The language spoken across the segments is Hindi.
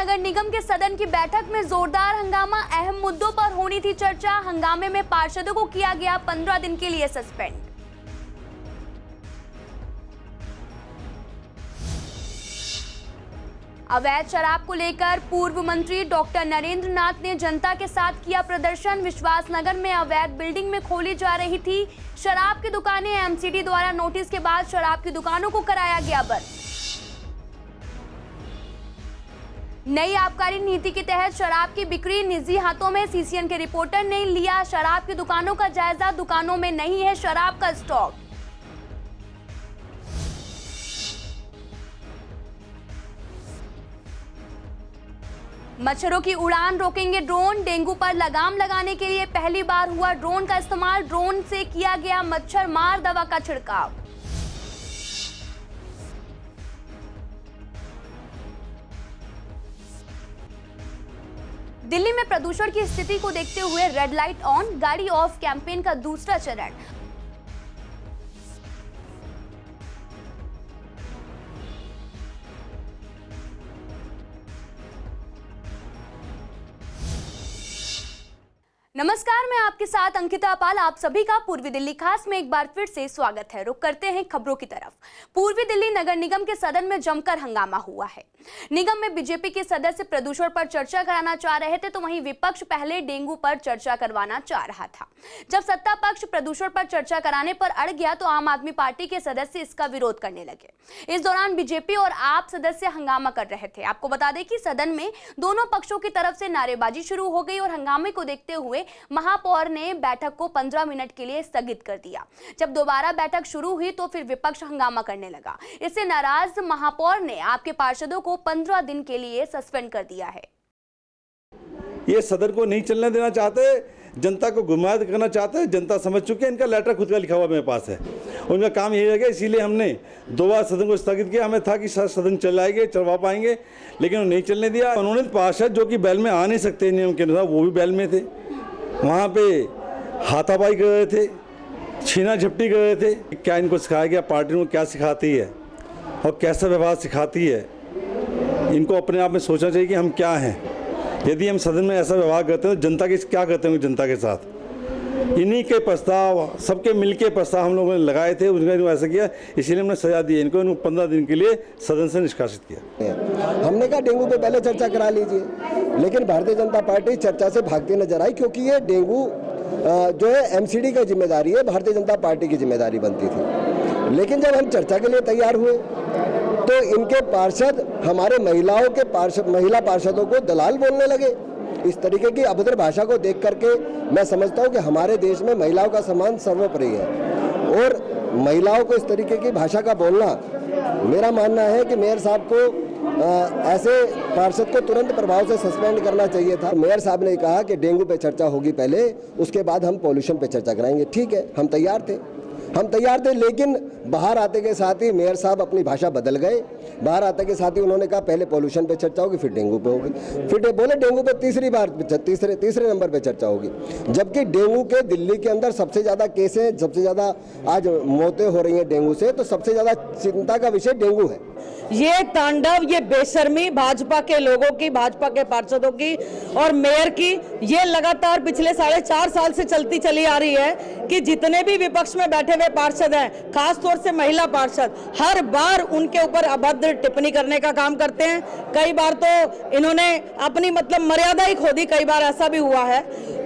नगर निगम के सदन की बैठक में जोरदार हंगामा, अहम मुद्दों पर होनी थी चर्चा। हंगामे में पार्षदों को किया गया 15 दिन के लिए सस्पेंड। अवैध शराब को लेकर पूर्व मंत्री डॉक्टर नरेंद्र नाथ ने जनता के साथ किया प्रदर्शन। विश्वासनगर में अवैध बिल्डिंग में खोली जा रही थी शराब की दुकानें। एमसीडी द्वारा नोटिस के बाद शराब की दुकानों को कराया गया बंद। नई आबकारी नीति के तहत शराब की बिक्री निजी हाथों में। सीसीएन के रिपोर्टर ने लिया शराब की दुकानों का जायजा। दुकानों में नहीं है शराब का स्टॉक। मच्छरों की उड़ान रोकेंगे ड्रोन। डेंगू पर लगाम लगाने के लिए पहली बार हुआ ड्रोन का इस्तेमाल। ड्रोन से किया गया मच्छर मार दवा का छिड़काव। दिल्ली में प्रदूषण की स्थिति को देखते हुए रेड लाइट ऑन, गाड़ी ऑफ कैंपेन का दूसरा चरण। नमस्कार, मैं आपके साथ अंकिता पाल। आप सभी का पूर्वी दिल्ली खास में एक बार फिर से स्वागत है। रुक करते हैं खबरों की तरफ। पूर्वी दिल्ली नगर निगम के सदन में जमकर हंगामा हुआ है। निगम में बीजेपी के सदस्य प्रदूषण पर चर्चा कराना चाह रहे थे, तो वहीं विपक्ष पहले डेंगू पर चर्चा करवाना चाह रहा था। जब सत्ता पक्ष प्रदूषण पर चर्चा कराने पर अड़ गया तो आम आदमी पार्टी के सदस्य इसका विरोध करने लगे। इस दौरान बीजेपी और आप सदस्य हंगामा कर रहे थे। आपको बता दें कि सदन में दोनों पक्षों की तरफ से नारेबाजी शुरू हो गई और हंगामे को देखते हुए महापौर ने बैठक को 15 मिनट के लिए स्थगित कर दिया। जब दोबारा बैठक शुरू हुई तो फिर विपक्ष हंगामा करने लगा। इससे नाराज महापौर ने आपके पार्षदों को 15 दिन के लिए सस्पेंड कर दिया है। ये सदन को नहीं चलने देना चाहते, जनता को गुमराह करना चाहते हैं। जनता समझ चुकी है। इनका लेटर खुद का लिखा हुआ मेरे पास है। उनका काम यही है, इसीलिए हमने 2 बार सदन को स्थगित किया। हमें था कि सदन चलाएंगे, चलवा पाएंगे, लेकिन उन्होंने नहीं चलने दिया। उन्होंने पार्षद जो कि बैल में आ नहीं सकते नियम के अनुसार, वो भी बैल में थे। वहाँ पे हाथापाई कर रहे थे, छीना झपटी कर रहे थे। क्या इनको सिखाया गया? पार्टी को क्या सिखाती है और कैसा व्यवहार सिखाती है, इनको अपने आप में सोचना चाहिए कि हम क्या हैं। यदि हम सदन में ऐसा व्यवहार करते हैं तो जनता के क्या करते होंगे जनता के साथ। इन्हीं के प्रस्ताव, सबके मिलके प्रस्ताव हम लोगों ने लगाए थे, उनको ऐसा किया, इसीलिए हमने सजा दी। इनको 15 दिन के लिए सदन से निष्कासित किया। हमने कहा डेंगू पे पहले चर्चा करा लीजिए, लेकिन भारतीय जनता पार्टी चर्चा से भागती नजर आई, क्योंकि ये डेंगू जो है एमसीडी का जिम्मेदारी है, भारतीय जनता पार्टी की जिम्मेदारी बनती थी। लेकिन जब हम चर्चा के लिए तैयार हुए तो इनके पार्षद हमारे महिला पार्षदों को दलाल बोलने लगे। इस तरीके की अभद्र भाषा को देख करके मैं समझता हूं कि हमारे देश में महिलाओं का सम्मान सर्वोपरि है, और महिलाओं को इस तरीके की भाषा का बोलना, मेरा मानना है कि मेयर साहब को ऐसे पार्षद को तुरंत प्रभाव से सस्पेंड करना चाहिए था। मेयर साहब ने कहा कि डेंगू पे चर्चा होगी पहले, उसके बाद हम पॉल्यूशन पे चर्चा कराएंगे। ठीक है, हम तैयार थे, लेकिन बाहर आते के साथ ही मेयर साहब अपनी भाषा बदल गए। बाहर आते के साथ ही उन्होंने कहा पहले पॉल्यूशन पे चर्चा होगी, फिर डेंगू पे होगी। फिर बोले डेंगू पे तीसरे नंबर पे चर्चा होगी, जबकि डेंगू के दिल्ली के अंदर सबसे ज़्यादा केस हैं, सबसे ज़्यादा आज मौतें हो रही हैं डेंगू से, तो सबसे ज़्यादा चिंता का विषय डेंगू है। ये तांडव, ये बेशर्मी भाजपा के लोगों की, भाजपा के पार्षदों की और मेयर की, ये लगातार पिछले 4.5 साल से चलती चली आ रही है कि जितने भी विपक्ष में बैठे हुए पार्षद हैं, खासतौर से महिला पार्षद, हर बार उनके ऊपर अभद्र टिप्पणी करने का काम करते हैं। कई बार तो इन्होंने अपनी मर्यादा ही खो दी। कई बार ऐसा भी हुआ है,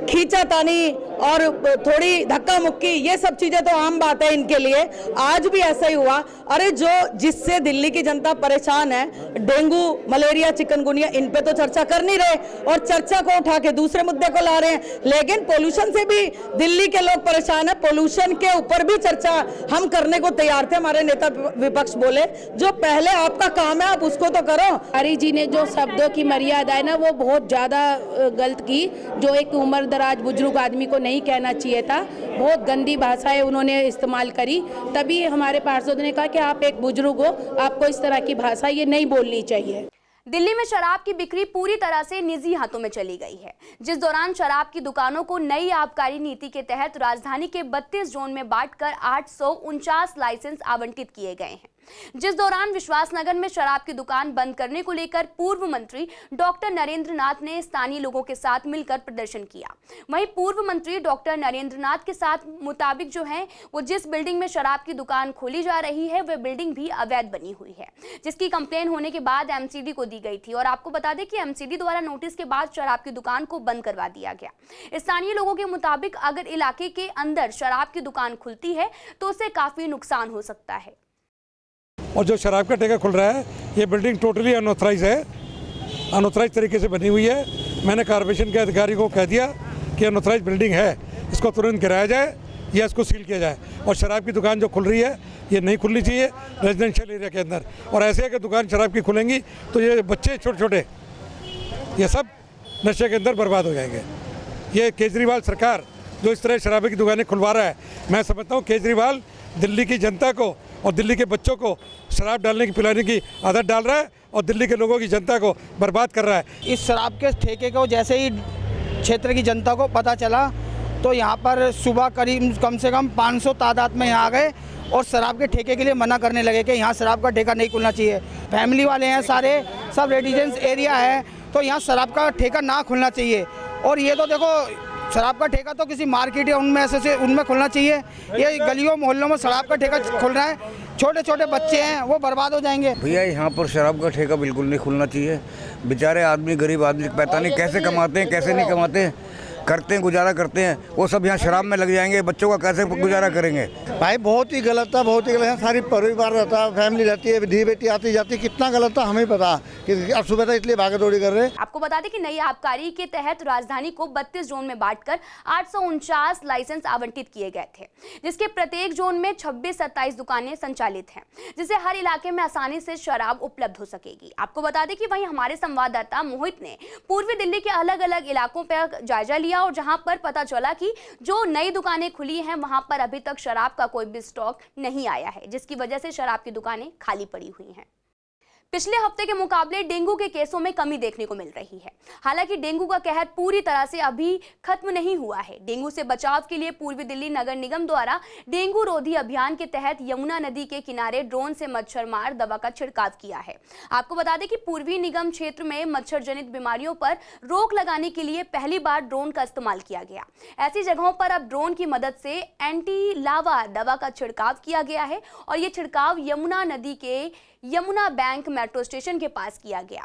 खींचातानी और थोड़ी धक्का मुक्की, ये सब चीजें तो आम बात है इनके लिए। आज भी ऐसा ही हुआ। अरे जिससे दिल्ली की जनता परेशान है, डेंगू, मलेरिया, चिकनगुनिया, इन पे तो चर्चा कर नहीं रहे और चर्चा को उठा के दूसरे मुद्दे को ला रहे हैं। लेकिन पोल्यूशन से भी दिल्ली के लोग परेशान है, पोल्यूशन के ऊपर भी चर्चा हम करने को तैयार थे। हमारे नेता विपक्ष बोले जो पहले आपका काम है आप उसको तो करो। हरी जी ने जो शब्दों की मर्यादा है ना, वो बहुत ज्यादा गलत की, जो एक उम्रदराज बुजुर्ग आदमी को नहीं कहना चाहिए था। बहुत गंदी भाषाएं उन्होंने इस्तेमाल करी। तभी हमारे पार्षदों ने कहा कि आप एक बुजुर्ग हो, आपको इस तरह की भाषा ये नहीं बोलनी चाहिए। दिल्ली में शराब की बिक्री पूरी तरह से निजी हाथों में चली गई है, जिस दौरान शराब की दुकानों को नई आबकारी नीति के तहत राजधानी के 32 जोन में बांटकर 849 लाइसेंस आवंटित किए गए हैं। जिस दौरान विश्वासनगर में शराब की दुकान बंद करने को लेकर पूर्व मंत्री डॉक्टर नरेंद्र नाथ ने स्थानीय लोगों के साथ मिलकर प्रदर्शन किया। वहीं पूर्व मंत्री डॉक्टर नरेंद्र नाथ के साथ मुताबिक जो है वो जिस बिल्डिंग में शराब की दुकान खोली जा रही है वह बिल्डिंग भी अवैध बनी हुई है, जिसकी कंप्लेन होने के बाद एमसीडी को दी गई थी। और आपको बता दें कि एमसीडी द्वारा नोटिस के बाद शराब की दुकान को बंद करवा दिया गया। स्थानीय लोगों के मुताबिक अगर इलाके के अंदर शराब की दुकान खुलती है तो उससे काफी नुकसान हो सकता है। और जो शराब का ठेका खुल रहा है ये बिल्डिंग टोटली अनऑथराइज है, अनऑथराइज तरीके से बनी हुई है। मैंने कॉर्पोरेशन के अधिकारी को कह दिया कि अनऑथराइज बिल्डिंग है, इसको तुरंत गिराया जाए या इसको सील किया जाए। और शराब की दुकान जो खुल रही है ये नहीं खुलनी चाहिए रेजिडेंशियल एरिया के अंदर। और ऐसे अगर दुकान शराब की खुलेंगी तो ये बच्चे छोटे छोटे ये सब नशे के अंदर बर्बाद हो जाएंगे। ये केजरीवाल सरकार जो इस तरह शराबी की दुकानें खुलवा रहा है, मैं समझता हूँ केजरीवाल दिल्ली की जनता को और दिल्ली के बच्चों को शराब डालने की पिलाने की आदत डाल रहा है और दिल्ली के लोगों की जनता को बर्बाद कर रहा है। इस शराब के ठेके को जैसे ही क्षेत्र की जनता को पता चला तो यहाँ पर सुबह करीब कम से कम 500 तादाद में यहाँ आ गए और शराब के ठेके के लिए मना करने लगे कि यहाँ शराब का ठेका नहीं खुलना चाहिए। फैमिली वाले हैं सारे, सब रेजिडेंस एरिया है, तो यहाँ शराब का ठेका ना खुलना चाहिए। और ये तो देखो शराब का ठेका तो किसी मार्केट या उनमें ऐसे उनमें खुलना चाहिए। ये गलियों मोहल्लों में शराब का ठेका खुल रहा है, छोटे छोटे बच्चे हैं वो बर्बाद हो जाएंगे। भैया यहाँ पर शराब का ठेका बिल्कुल नहीं खुलना चाहिए। बेचारे आदमी, गरीब आदमी पता नहीं कैसे कमाते हैं कैसे नहीं कमाते हैं, करते हैं गुजारा करते हैं, वो सब यहाँ शराब में लग जाएंगे। बच्चों का कैसे गुजारा करेंगे? भाई बहुत ही गलत था, बहुत ही गलत है। सारी परिवार रहता है, फैमिली रहती है, धी बेटी आती जाती, कितना गलत था हमें पता कि अब सुबह तक इसलिए भागा दौड़ी कर रहे हैं। आपको बता दें कि नई आबकारी के तहत राजधानी को 32 जोन में बांटकर 849 लाइसेंस आवंटित किए गए थे, जिसके प्रत्येक जोन में 26-27 दुकानें संचालित हैं, जिससे हर इलाके में आसानी से शराब उपलब्ध हो सकेगी। आपको बता दें कि वहीं हमारे संवाददाता मोहित ने पूर्वी दिल्ली के अलग अलग इलाकों पर जायजा लिया और जहां पर पता चला कि जो नई दुकानें खुली हैं वहां पर अभी तक शराब का कोई भी स्टॉक नहीं आया है, जिसकी वजह से शराब की दुकानें खाली पड़ी हुई हैं। पिछले हफ्ते के मुकाबले डेंगू के केसों में कमी देखने को मिल रही है। हालांकि डेंगू का कहर पूरी तरह से अभी खत्म नहीं हुआ है। डेंगू से बचाव के लिए पूर्वी दिल्ली नगर निगम द्वारा डेंगू रोधी अभियान के तहत यमुना नदी के किनारे ड्रोन से मच्छर मार दवा का छिड़काव किया है। आपको बता दें कि पूर्वी निगम क्षेत्र में मच्छर जनित बीमारियों पर रोक लगाने के लिए पहली बार ड्रोन का इस्तेमाल किया गया। ऐसी जगहों पर अब ड्रोन की मदद से एंटी लावा दवा का छिड़काव किया गया है और ये छिड़काव यमुना नदी के यमुना बैंक मेट्रो स्टेशन के पास किया गया।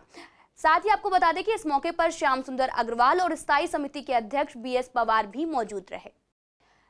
साथ ही आपको बता दें कि इस मौके पर श्याम सुंदर अग्रवाल और स्थायी समिति के अध्यक्ष BS पवार भी मौजूद रहे।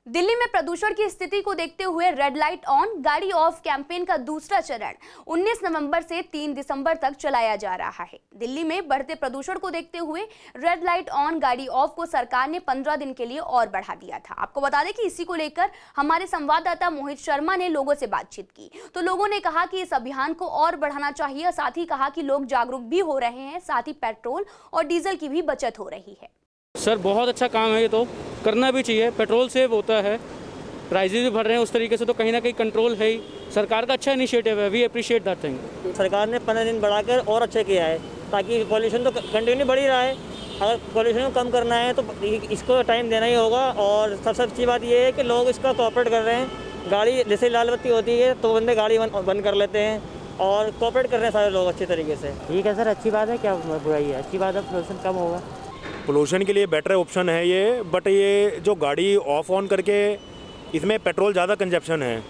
दिल्ली में प्रदूषण की स्थिति को देखते हुए रेड लाइट ऑन गाड़ी ऑफ कैंपेन का दूसरा चरण 19 नवंबर से 3 दिसंबर तक चलाया जा रहा है। दिल्ली में बढ़ते प्रदूषण को देखते हुए रेड लाइट ऑन गाड़ी ऑफ को सरकार ने 15 दिन के लिए और बढ़ा दिया था। आपको बता दें कि इसी को लेकर हमारे संवाददाता मोहित शर्मा ने लोगों से बातचीत की तो लोगों ने कहा कि इस अभियान को और बढ़ाना चाहिए और साथ ही कहा कि लोग जागरूक भी हो रहे हैं, साथ ही पेट्रोल और डीजल की भी बचत हो रही है। सर बहुत अच्छा काम है, ये तो करना भी चाहिए। पेट्रोल सेव होता है, प्राइजेज भी बढ़ रहे हैं उस तरीके से, तो कहीं ना कहीं कंट्रोल है ही। सरकार का अच्छा इनिशिएटिव है, वी अप्रिशिएट दैट थिंग। सरकार ने 15 दिन बढ़ाकर और अच्छा किया है ताकि पॉल्यूशन तो कंटिन्यू बढ़ ही रहा है। अगर पॉल्यूशन को कम करना है तो इसको टाइम देना ही होगा। और सबसे अच्छी बात ये है कि लोग इसका कोऑपरेट कर रहे हैं। गाड़ी जैसे लाल बत्ती होती है तो बंदे गाड़ी बंद कर लेते हैं और कोऑपरेट कर रहे हैं सारे लोग अच्छी तरीके से। ठीक है सर, अच्छी बात है, क्या बुराई है, अच्छी बात है, पोल्यूशन कम होगा। पोल्यूशन के लिए बेटर ऑप्शन है ये, बट ये जो गाड़ी ऑफ ऑन करके इसमें पेट्रोल ज़्यादा कंजप्शन है,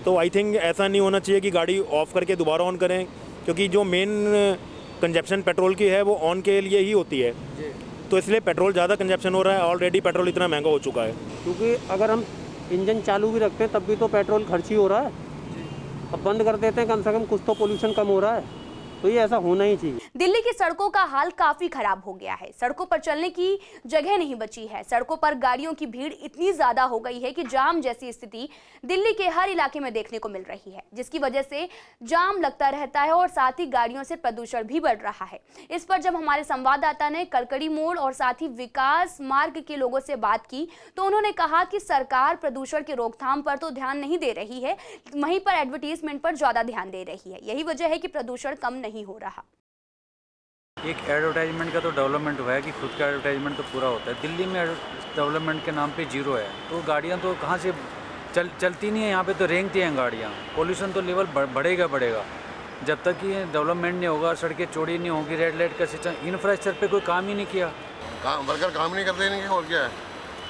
तो आई थिंक ऐसा नहीं होना चाहिए कि गाड़ी ऑफ करके दोबारा ऑन करें, क्योंकि जो मेन कंजप्शन पेट्रोल की है वो ऑन के लिए ही होती है, तो इसलिए पेट्रोल ज़्यादा कंजप्शन हो रहा है। ऑलरेडी पेट्रोल इतना महंगा हो चुका है, क्योंकि अगर हम इंजन चालू भी रखते हैं तब भी तो पेट्रोल खर्च ही हो रहा है। अब बंद कर देते हैं, कम से कम कुछ तो पोल्यूशन कम हो रहा है, तो ये ऐसा होना ही चाहिए। दिल्ली की सड़कों का हाल काफी खराब हो गया है। सड़कों पर चलने की जगह नहीं बची है। सड़कों पर गाड़ियों की भीड़ इतनी ज्यादा हो गई है कि जाम जैसी स्थिति दिल्ली के हर इलाके में देखने को मिल रही है, जिसकी वजह से जाम लगता रहता है और साथ ही गाड़ियों से प्रदूषण भी बढ़ रहा है। इस पर जब हमारे संवाददाता ने कड़कड़ी मोड़ और साथ ही विकास मार्ग के लोगों से बात की तो उन्होंने कहा कि सरकार प्रदूषण की रोकथाम पर तो ध्यान नहीं दे रही है, वहीं पर एडवर्टीजमेंट पर ज्यादा ध्यान दे रही है। यही वजह है कि प्रदूषण कम नहीं हो रहा। एक एडवर्टाइजमेंट का तो डेवलपमेंट हुआ है कि खुद का एडवर्टाइजमेंट तो पूरा होता है। दिल्ली में डेवलपमेंट के नाम पे जीरो है, तो गाड़ियां तो कहाँ से चलती नहीं है यहाँ पे, तो रेंगती हैं गाड़ियाँ। पोल्यूशन तो लेवल बढ़ेगा। जब तक कि डेवलपमेंट नहीं होगा, सड़कें चौड़ी नहीं होगी, रेड लाइट का सिस्टम, इंफ्रास्ट्रक्चर पे कोई काम ही नहीं किया। वर्कर काम नहीं करते नहीं, और क्या है,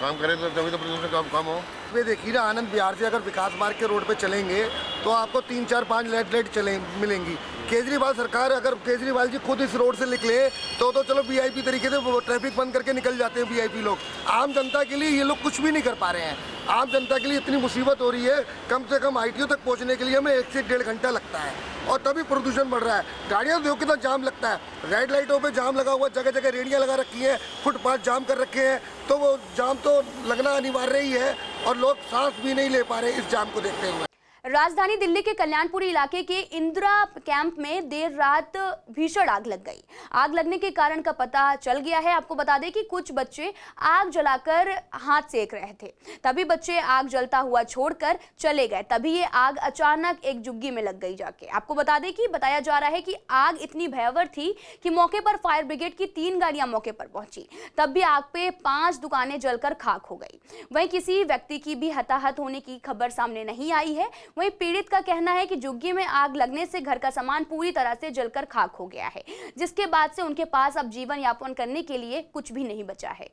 काम करें तो तभी तो प्रदूषण कम हो। वे देखिए ना, आनंद विहार से अगर विकास मार्ग के रोड पे चलेंगे तो आपको 3, 4, 5 रेड लाइट मिलेंगी। केजरीवाल सरकार, अगर केजरीवाल जी खुद इस रोड से निकले तो चलो वीआईपी तरीके से वो ट्रैफिक बंद करके निकल जाते हैं वीआईपी लोग। आम जनता के लिए ये लोग कुछ भी नहीं कर पा रहे हैं। आम जनता के लिए इतनी मुसीबत हो रही है, कम से कम ITO तक पहुंचने के लिए हमें 1 से 1.5 घंटा लगता है, और तभी प्रदूषण बढ़ रहा है। गाड़ियाँ देखो कितना जाम लगता है, रेड लाइटों पे जाम लगा हुआ, जगह जगह रेडियाँ लगा रखी हैं, फुटपाथ जाम कर रखे हैं, तो वो जाम तो लगना अनिवार्य ही है, और लोग सांस भी नहीं ले पा रहे इस जाम को देखते हुए। राजधानी दिल्ली के कल्याणपुरी इलाके के इंदिरा कैंप में देर रात भीषण आग लग गई। आग लगने के कारण का पता चल गया है। आपको बता दें कि कुछ बच्चे आग जलाकर हाथ सेक रहे थे, तभी बच्चे आग जलता हुआ छोड़कर चले गए, तभी ये आग अचानक एक झुग्गी में लग गई जाके। आपको बता दें कि बताया जा रहा है कि आग इतनी भयावह थी कि मौके पर फायर ब्रिगेड की 3 गाड़ियां मौके पर पहुंची, तब भी आग पे 5 दुकानें जलकर खाक हो गई। वहीं किसी व्यक्ति की भी हताहत होने की खबर सामने नहीं आई है। वहीं पीड़ित का कहना है कि झुग्गी में आग लगने से घर का सामान पूरी तरह से जलकर खाक हो गया है, जिसके बाद से उनके पास अब जीवन यापन करने के लिए कुछ भी नहीं बचा है।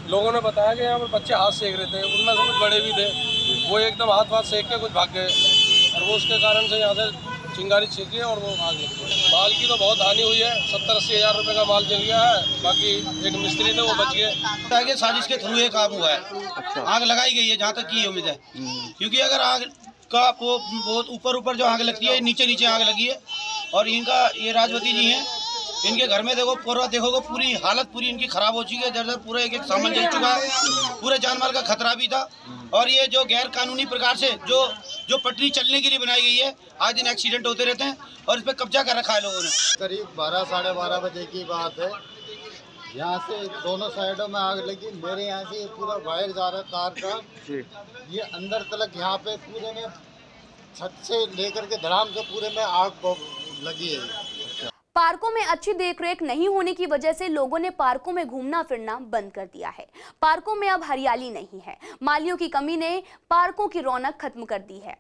लोगों ने बताया कि यहाँ पर बच्चे हाथ सेक रहे थे, उनमें से कुछ बड़े भी थे, वो एकदम हाथ सेक के कुछ भाग गए, और वो उसके कारण से यहाँ से चिंगारी छिड़की और वो आग लग गई। माल की तो बहुत हानि हुई है, 70-80 हज़ार रुपये का माल जल गया है, बाकी एक मिस्त्री थे वो बच गए। साजिश के थ्रू ये काम हुआ है। अच्छा। आग लगाई गई है जहाँ तक की उम्मीद है, क्योंकि अगर आग का वो बहुत ऊपर जो आग लगती है, नीचे आग लगी है, और इनका ये राजवती जी हैं, इनके घर में देखो पूरा देखोगे, पूरी हालत पूरी इनकी खराब हो चुकी है, जर्जर पूरा एक सामान जल चुका है, पूरे जान माल का खतरा भी था। और ये जो गैर कानूनी प्रकार से जो पटरी चलने के लिए बनाई गई है, आज दिन एक्सीडेंट होते रहते हैं, और इस पर कब्जा कर रखा है लोगों ने। करीब 12 साढ़े 12 बजे की बात है, यहाँ से दोनों साइडों में आग लगी। मेरे यहाँ से पूरा वायर जा रहा है तार का, ये अंदर तलक यहाँ पे पूरे में छत से लेकर के धड़ाम से पूरे में आग लगी है। पार्कों में अच्छी देखरेख नहीं होने की वजह से लोगों ने पार्कों में घूमना फिरना बंद कर दिया है। पार्कों में अब हरियाली नहीं है। मालियों की कमी ने पार्कों की रौनक खत्म कर दी है।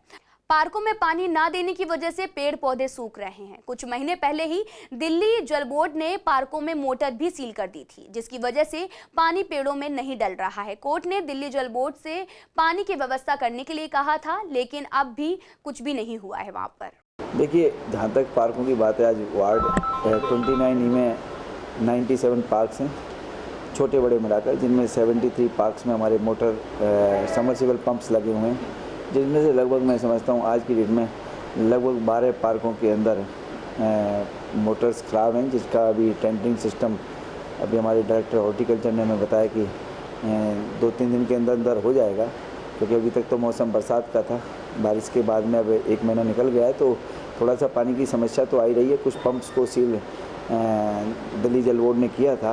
पार्कों में पानी ना देने की वजह से पेड़ पौधे सूख रहे हैं। कुछ महीने पहले ही दिल्ली जल बोर्ड ने पार्कों में मोटर भी सील कर दी थी, जिसकी वजह से पानी पेड़ों में नहीं डल रहा है। कोर्ट ने दिल्ली जल बोर्ड से पानी की व्यवस्था करने के लिए कहा था, लेकिन अब भी कुछ भी नहीं हुआ है वहाँ पर। देखिए, जहाँ तक पार्कों की बात है, आज वार्ड 29 में 97 पार्क्स हैं, छोटे बड़े मिलाकर, जिनमें 73 पार्क्स में हमारे मोटर समर्सिबल पंप्स लगे हुए हैं, जिनमें से लगभग मैं समझता हूँ आज की डेट में लगभग 12 पार्कों के अंदर मोटर्स ख़राब हैं, जिसका अभी टेंडरिंग सिस्टम अभी हमारे डायरेक्टर हॉर्टिकल्चर ने हमें बताया कि 2-3 दिन के अंदर हो जाएगा, क्योंकि अभी तक तो मौसम बरसात का था, बारिश के बाद में अब 1 महीना निकल गया है, तो थोड़ा सा पानी की समस्या तो आई रही है। कुछ पंप्स को सील दिल्ली जल बोर्ड ने किया था,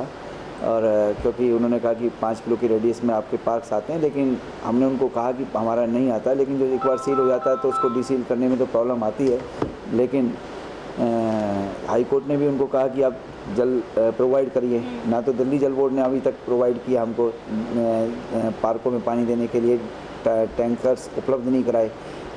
और क्योंकि उन्होंने कहा कि 5 किलो की रेडियस में आपके पार्क्स आते हैं, लेकिन हमने उनको कहा कि हमारा नहीं आता, लेकिन जो एक बार सील हो जाता है तो उसको डीसील करने में तो प्रॉब्लम आती है। लेकिन हाई कोर्ट ने भी उनको कहा कि आप जल प्रोवाइड करिए, ना तो दिल्ली जल बोर्ड ने अभी तक प्रोवाइड किया हमको पार्कों में पानी देने के लिए टैंकर्स उपलब्ध नहीं कराए।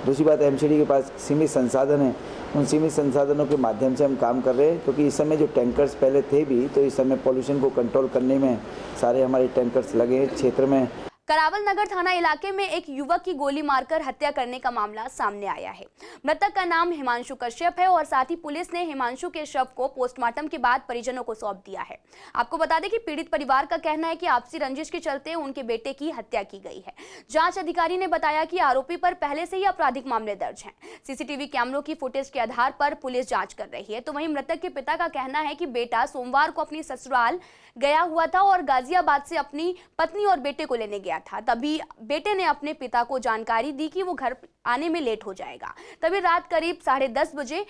दूसरी बात, एमसीडी के पास सीमित संसाधन है, उन सीमित संसाधनों के माध्यम से हम काम कर रहे हैं, क्योंकि इस समय जो टैंकर्स पहले थे भी, तो इस समय पॉल्यूशन को कंट्रोल करने में सारे हमारे टैंकर्स लगे हैं क्षेत्र में। करावल नगर थाना इलाके में एक युवक की गोली मारकर हत्या करने का मामला सामने आया है। मृतक का नाम हिमांशु कश्यप है और साथ ही पुलिस ने हिमांशु के शव को पोस्टमार्टम के बाद परिजनों को सौंप दिया है। आपको बता दें कि पीड़ित परिवार का कहना है कि आपसी रंजिश के चलते उनके बेटे की हत्या की गई है। जांच अधिकारी ने बताया कि आरोपी पर पहले से ही आपराधिक मामले दर्ज हैं। सीसीटीवी कैमरों की फुटेज के आधार पर पुलिस जाँच कर रही है। तो वहीं मृतक के पिता का कहना है कि बेटा सोमवार को अपनी ससुराल गया हुआ था और गाजियाबाद से अपनी पत्नी और बेटे को लेने गया था। तभी बेटे ने अपने पिता को जानकारी दी कि वो घर आने में लेट हो जाएगा। तभी रात करीब 10:30 बजे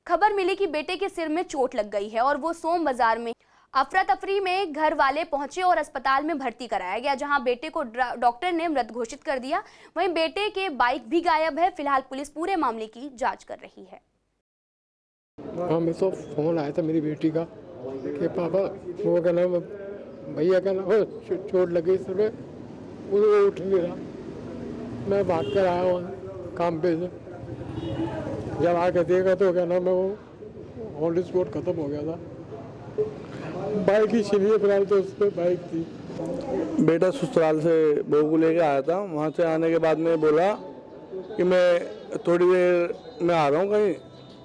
खबर मिली कि बेटे के सिर में चोट लग गई है और वो सोम बाजार में अफरा तफरी में घर वाले पहुंचे और अस्पताल में भर्ती कराया गया, जहां बेटे को डॉक्टर ने मृत घोषित कर दिया। वहीं बेटे के बाइक भी गायब है। फिलहाल पुलिस पूरे मामले की जाँच कर रही है। हाँ, मेरे तो फोन आया था मेरी बेटी का कि पापा वो क्या नाम भैया का नाम चोट लगी सर में, वो उठ नहीं रहा। मैं भाग कर आया हूँ काम पे से। जब आके देखा तो क्या नाम है वो ऑन स्पॉट खत्म हो गया था। बाइक ही छिनी है फिलहाल तो उस पर बाइक थी। बेटा ससुराल से बहू को लेके आया था, वहाँ से आने के बाद में बोला कि मैं थोड़ी देर में आ रहा हूँ कहीं।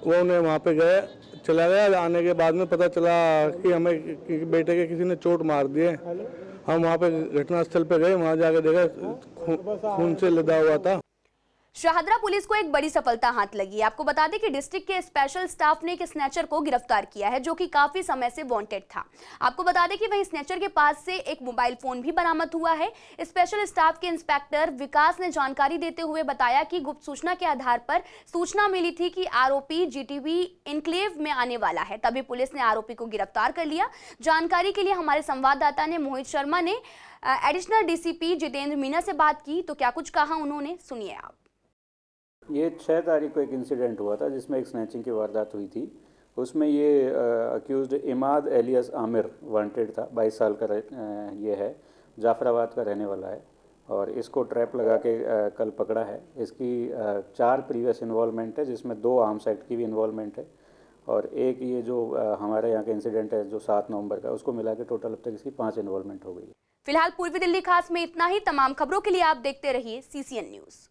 वो उन्हें वहाँ पे गए, चला गया। आने के बाद में पता चला कि हमें कि बेटे के किसी ने चोट मार दिए। हम वहाँ पे घटनास्थल पे गए, वहाँ जाके देखा खून से लदा हुआ था। शाहदरा पुलिस को एक बड़ी सफलता हाथ लगी है। आपको बता दें कि डिस्ट्रिक्ट के स्पेशल स्टाफ ने एक स्नैचर को गिरफ्तार किया है जो कि काफी समय से वांटेड था। आपको बता दें कि वहीं स्नैचर के पास से एक मोबाइल फोन भी बरामद हुआ है। स्पेशल स्टाफ के इंस्पेक्टर विकास ने जानकारी देते हुए बताया कि गुप्त सूचना के आधार पर सूचना मिली थी कि आरोपी जीटीबी इनक्लेव में आने वाला है, तभी पुलिस ने आरोपी को गिरफ्तार कर लिया। जानकारी के लिए हमारे संवाददाता ने मोहित शर्मा ने एडिशनल डीसीपी जितेंद्र मीना से बात की, तो क्या कुछ कहा उन्होंने, सुनिए आप। ये 6 तारीख को एक इंसिडेंट हुआ था जिसमें एक स्नैचिंग की वारदात हुई थी। उसमें ये accused Imad alias Aamir wanted था, 22 साल का ये है, जाफराबाद का रहने वाला है और इसको ट्रैप लगा के कल पकड़ा है। इसकी 4 प्रीवियस इन्वॉल्वमेंट है जिसमें 2 आर्म्स एक्ट की भी इन्वॉल्वमेंट है और एक ये जो हमारे यहाँ का इंसिडेंट है जो 7 नवंबर का, उसको मिला के टोटल अब तक इसकी 5 इन्वॉल्वमेंट हो गई है। फिलहाल पूर्वी दिल्ली खास में इतना ही। तमाम खबरों के लिए आप देखते रहिए CCN न्यूज़।